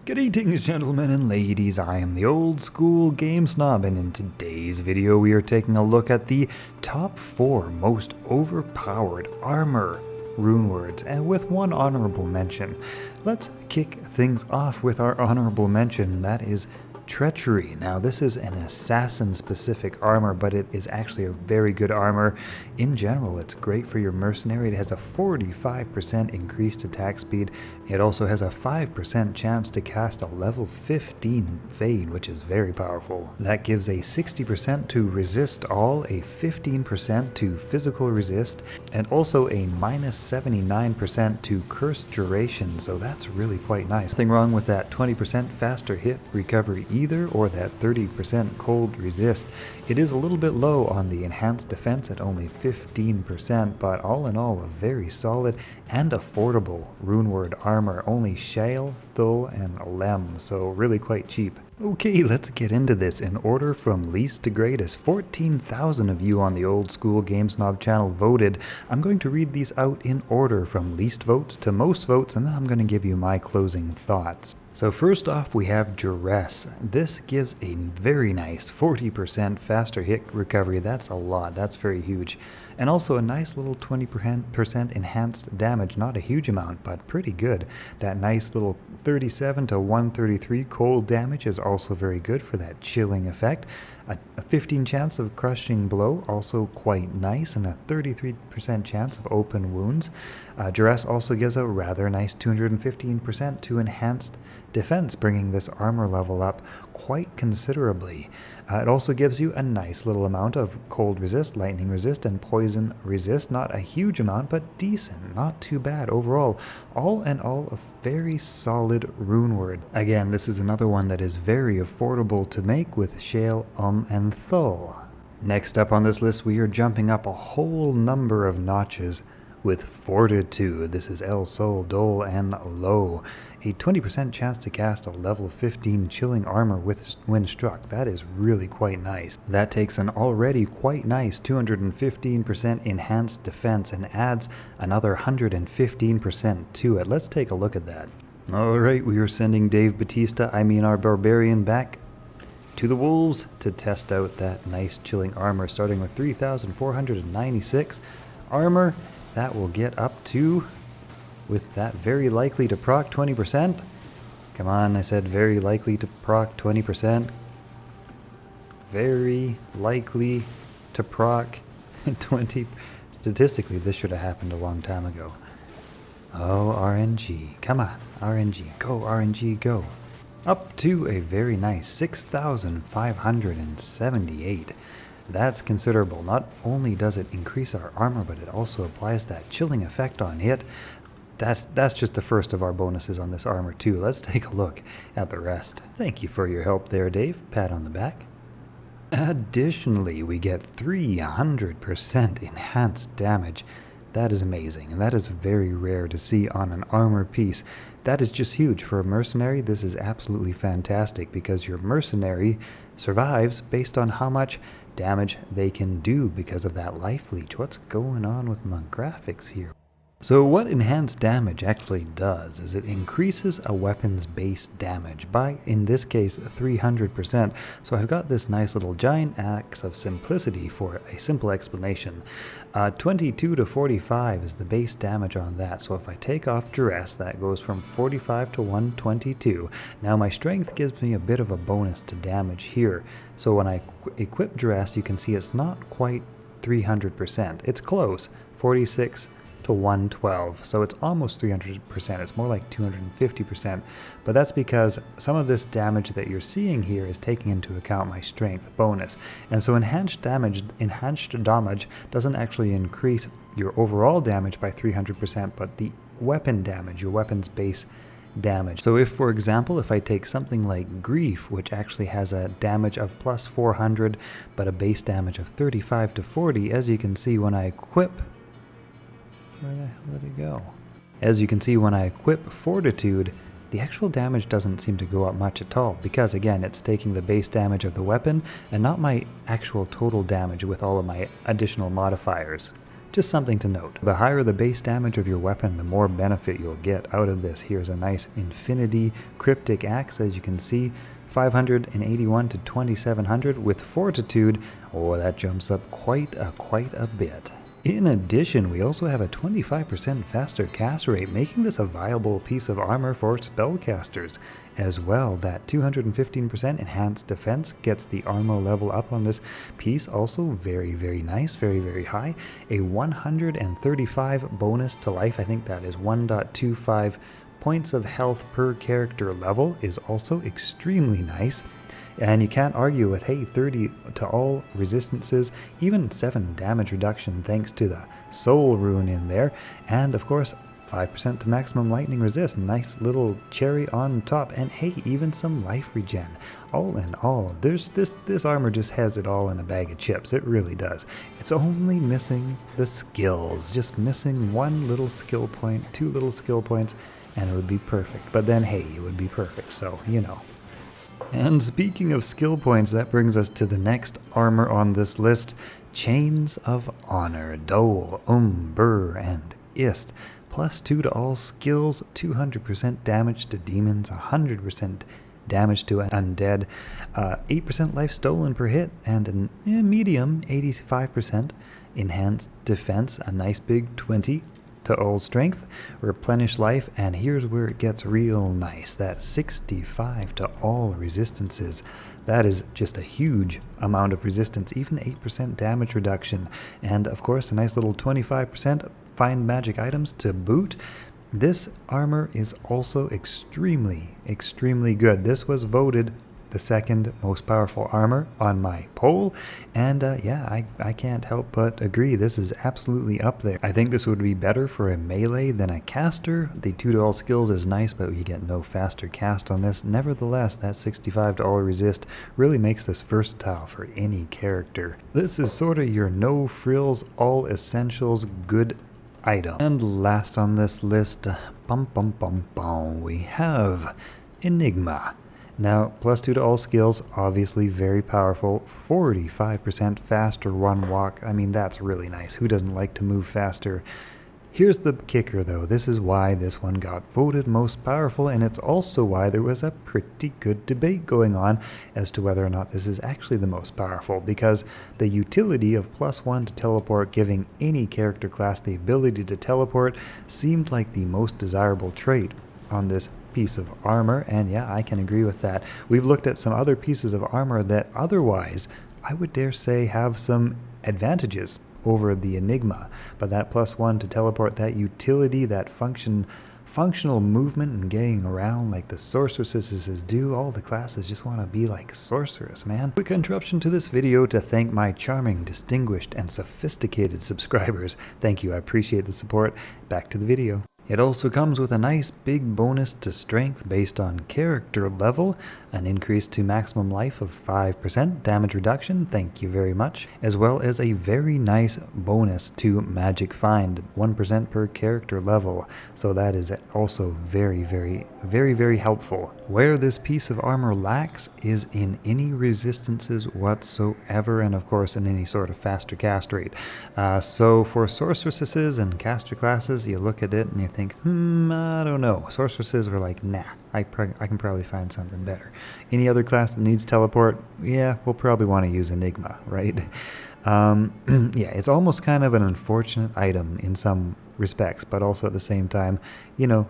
Greetings, gentlemen and ladies, I am the old school game snob, and in today's video we are taking a look at the top 4 most overpowered armor runewords, and with one honorable mention. Let's kick things off with our honorable mention, that is Treachery. Now this is an assassin specific armor, but it is actually a very good armor. In general, it's great for your mercenary. It has a 45% increased attack speed. It also has a 5% chance to cast a level 15 Fade, which is very powerful. That gives a 60% to resist all, a 15% to physical resist, and also a minus 79% to curse duration, so that's really quite nice. Nothing wrong with that 20% faster hit recovery either, or that 30% cold resist. It is a little bit low on the enhanced defense at only 15%, but all in all a very solid and affordable runeword armor, only Shale, Thul, and Lem, so really quite cheap. Okay, let's get into this in order from least to greatest. 14,000 of you on the Old School Game Snob channel voted. I'm going to read these out in order from least votes to most votes, and then I'm going to give you my closing thoughts. So first off, we have Duress. This gives a very nice 40% faster hit recovery. That's a lot. That's very huge. And also a nice little 20% enhanced damage. Not a huge amount, but pretty good. That nice little 37 to 133 cold damage is also very good for that chilling effect. A 15 chance of crushing blow, also quite nice, and a 33% chance of open wounds. Duress also gives a rather nice 215% to enhanced defense, bringing this armor level up quite considerably. It also gives you a nice little amount of cold resist, lightning resist, and poison resist. Not a huge amount, but decent. Not too bad overall. All in all, a very solid runeword. Again, this is another one that is very affordable to make with Shale, and Thul. Next up on this list, we are jumping up a whole number of notches with Fortitude. This is El Sol, Dole, and Low. A 20% chance to cast a level 15 chilling armor when struck. That is really quite nice. That takes an already quite nice 215% enhanced defense and adds another 115% to it. Let's take a look at that. Alright, we are sending Dave Batista, our Barbarian, back to the Wolves to test out that nice chilling armor, starting with 3,496 armor. That will get up to, with that very likely to proc 20%. Come on, I said very likely to proc 20%. Very likely to proc 20. Statistically, this should have happened a long time ago. Oh, RNG. Come on, RNG. Go, RNG, go. Up to a very nice 6,578. That's considerable. Not only does it increase our armor, but it also applies that chilling effect on hit. That's just the first of our bonuses on this armor too. Let's take a look at the rest. Thank you for your help there, Dave. Pat on the back. Additionally, we get 300% enhanced damage. That is amazing, and that is very rare to see on an armor piece. That is just huge. For a mercenary, this is absolutely fantastic because your mercenary survives based on how much damage they can do because of that life leech. What's going on with my graphics here? So what enhanced damage actually does is it increases a weapon's base damage by, in this case, 300%. So I've got this nice little giant axe of simplicity for a simple explanation. 22 to 45 is the base damage on that. So if I take off Duress, that goes from 45 to 122. Now my strength gives me a bit of a bonus to damage here. So when I equip Duress, you can see it's not quite 300%. It's close, 46 to 112, so it's almost 300%. It's more like 250%, but that's because some of this damage that you're seeing here is taking into account my strength bonus, and so enhanced damage doesn't actually increase your overall damage by 300%, but the weapon damage, your weapon's base damage. So if, for example, if I take something like Grief, which actually has a damage of plus 400 but a base damage of 35 to 40, as you can see when I equip, where the hell did it go? As you can see, when I equip Fortitude, the actual damage doesn't seem to go up much at all, because again, it's taking the base damage of the weapon and not my actual total damage with all of my additional modifiers. just something to note. The higher the base damage of your weapon, the more benefit you'll get out of this. Here's a nice Infinity Cryptic Axe, as you can see. 581 to 2700 with Fortitude. Oh, that jumps up quite a bit. In addition, we also have a 25% faster cast rate, making this a viable piece of armor for spellcasters. As well, that 215% enhanced defense gets the armor level up on this piece, also very nice, very high. A 135 bonus to life, I think that is 1.25 points of health per character level, is also extremely nice. And you can't argue with, hey, 30 to all resistances, even 7 damage reduction thanks to the soul rune in there, and of course 5% to maximum lightning resist, nice little cherry on top, and hey, even some life regen. All in all, this armor just has it all in a bag of chips, it really does. It's only missing the skills, just missing one little skill point, 2 little skill points, and it would be perfect. But then hey, it would be perfect, so you know. And speaking of skill points, that brings us to the next armor on this list, Chains of Honor, Dole, Bur, and Ist. +2 to all skills, 200% damage to demons, 100% damage to undead, 8% life stolen per hit, and a medium 85% enhanced defense, a nice big 20 to all strength, replenish life, and here's where it gets real nice, that 65 to all resistances. That is just a huge amount of resistance, even 8% damage reduction, and of course a nice little 25% find magic items to boot. This armor is also extremely good. This was voted the second most powerful armor on my poll, and yeah, I can't help but agree. This is absolutely up there. I think this would be better for a melee than a caster. The 2 to all skills is nice, but you get no faster cast on this. Nevertheless, that 65 to all resist really makes this versatile for any character. This is sort of your no frills, all essentials good item. And last on this list, we have Enigma. Now, +2 to all skills, obviously very powerful, 45% faster one walk. I mean, that's really nice. Who doesn't like to move faster? Here's the kicker though, this is why this one got voted most powerful, and it's also why there was a pretty good debate going on as to whether or not this is actually the most powerful, because the utility of +1 to teleport, giving any character class the ability to teleport, seemed like the most desirable trait on this piece of armor, and yeah, I can agree with that. We've looked at some other pieces of armor that otherwise, I would dare say, have some advantages over the Enigma, but that +1 to teleport, that utility, that functional movement and getting around like the sorceresses do, all the classes just want to be like sorceress, man. Quick interruption to this video to thank my charming, distinguished, and sophisticated subscribers. Thank you, I appreciate the support. Back to the video. It also comes with a nice big bonus to strength based on character level, an increase to maximum life of 5% damage reduction, thank you very much, as well as a very nice bonus to magic find, 1% per character level, so that is also very helpful. Where this piece of armor lacks is in any resistances whatsoever, and of course in any sort of faster cast rate. So for sorceresses and caster classes, you look at it and you think, I don't know. Sorceresses are like, nah, I can probably find something better. Any other class that needs teleport, yeah, we'll probably want to use Enigma, right? Yeah, it's almost kind of an unfortunate item in some respects, but also at the same time, you know,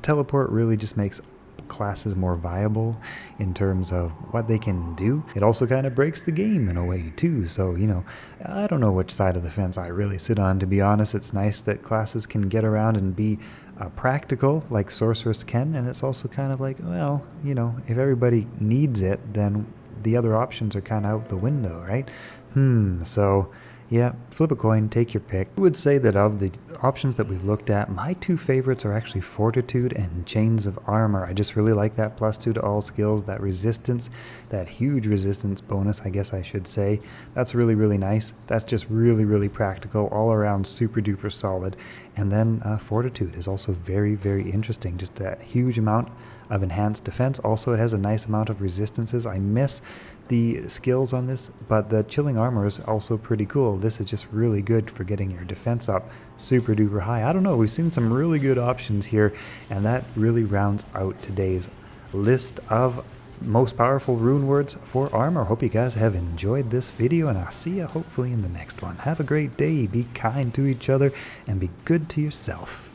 teleport really just makes classes more viable in terms of what they can do. It also kind of breaks the game in a way too, so you know, I don't know which side of the fence I really sit on, to be honest. It's nice that classes can get around and be practical like sorceress can, and it's also kind of like, well, you know, if everybody needs it, then the other options are kind of out the window, right? So yeah, flip a coin, take your pick. I would say that of the options that we've looked at, my 2 favorites are actually Fortitude and Chains of Armor. I just really like that +2 to all skills, that resistance, that huge resistance bonus, I guess I should say. That's really nice. That's just really practical, all around super duper solid. And then Fortitude is also very interesting. Just that huge amount of enhanced defense. Also, it has a nice amount of resistances. I miss the skills on this, but the chilling armor is also pretty cool. This is just really good for getting your defense up super duper high. I don't know, we've seen some really good options here, and that really rounds out today's list of most powerful rune words for armor. Hope you guys have enjoyed this video, and I'll see you hopefully in the next one. Have a great day, be kind to each other, and be good to yourself.